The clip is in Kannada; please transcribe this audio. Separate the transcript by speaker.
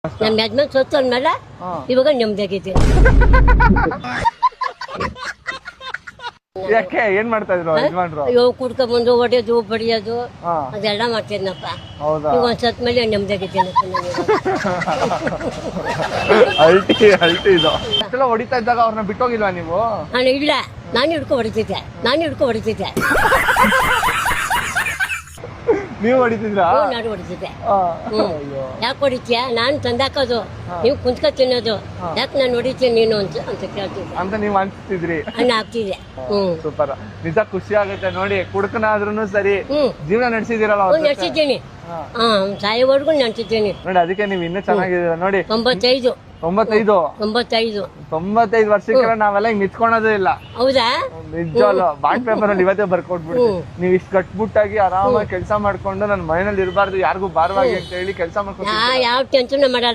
Speaker 1: ನಮ್ಮ ಯಜಮಾನ್ ಸತ್ತು ಅಂದ್ಮೇಲೆ ಇವಾಗ ನೆಮ್ಮದಿಯಾಗೈತಿ.
Speaker 2: ಯಾಕೆ ಏನ್ ಮಾಡ್ತಾ ಇದ್ರು ಯಜಮಾನ್ರು?
Speaker 1: ಅಯ್ಯೋ ಕುಡ್ಕೊಂಡ್ಬಂದು ಹೊಡೆಯೋದು ಬಡಿಯೋದು ಅದೆಲ್ಲ ಮಾಡ್ತಿದ್ನಪ್ಪ. ಈಗ ಒಂದ್ ಸತ್ ಮೇಲೆ ನೆಮ್ಮದಿಯಾಗೈತೇನಪ್ಪ
Speaker 2: ಅಲ್ಟಿ ಅಲ್ಟಿ ಇದು ಅಷ್ಟೆಲ್ಲ ಹೊಡಿತಾ ಇದ್ದಾಗ ಅವ್ರನ್ನ ಬಿಟ್ಟೋಗಿಲ್ವಾ ನೀವು?
Speaker 1: ನಾನು ಇಲ್ಲ, ನಾನು ಹಿಡ್ಕೊ ಹೊಡಿತಿದ್ದೆ.
Speaker 2: ನೀವು ಹೊಡಿತಿದ್ರಾ?
Speaker 1: ನಾನು ಹೊಡಿತಿದ್ದೆ. ಯಾಕೆ ಹೊಡಿತೀಯ? ನಾನು ತಂದಾಕೋದು, ನೀವು ಕುಂತ್ಕೊ ತಿನ್ನೋದು. ಯಾಕೆ ನಾನು ಹೊಡಿತೀನಿ ನೀನು ಅಂತ ಕೇಳ್ತಿದ್ದೆ
Speaker 2: ಅಂತ ನೀವ್ ಅನ್ಸ್ತಿದ್ರಿ.
Speaker 1: ಅನ್ನ ಹಾಕ್ತಿದ್ದೆ.
Speaker 2: ಸೂಪರ್, ನಿಜ ಖುಷಿ ಆಗುತ್ತೆ ನೋಡಿ. ಕುಡ್ಕನಾದ್ರೂ ಸರಿ ಜೀವನ ನಡೆಸಿದಿರಲ್ಲ.
Speaker 1: ನಡೆಸಿದ್ದೀನಿ, ಸಾಯೋವರೆಗೂ ನಡೆಸಿದ್ದೀನಿ
Speaker 2: ನೋಡಿ. ಅದಕ್ಕೆ ನೀವ್ ಇನ್ನೂ ಚೆನ್ನಾಗಿದ್ದೀರ ನೋಡಿ. 95 ವರ್ಷಕ್ಕೆಲ್ಲ ನಾವೆಲ್ಲ ಹಿಂಗ್ ನಿಂತ್ಕೊಳೋದೇ ಇಲ್ಲ.
Speaker 1: ಹೌದಾ?
Speaker 2: ನಿಜವಲ್ಲ, ಬಾಂಡ್ ಪೇಪರ್ ಅಲ್ಲಿ ಇವತ್ತೇ ಬರ್ಕೊಟ್ಬಿಡ್ತೀವಿ. ನೀವ್ ಇಷ್ಟ ಕಟ್ಬಿಟ್ಟಾಗಿ ಆರಾಮಾಗಿ ಕೆಲಸ ಮಾಡ್ಕೊಂಡು ನನ್ನ ಮನೆಯಲ್ಲಿ ಇರಬಾರ್ದು, ಯಾರಿಗೂ ಭಾರವಾಗಿ ಅಂತ ಹೇಳಿ ಕೆಲಸ ಮಾಡ್ಕೊಂಡು
Speaker 1: ಯಾವ ಟೆನ್ಷನ್ ಮಾಡಲ್ಲ.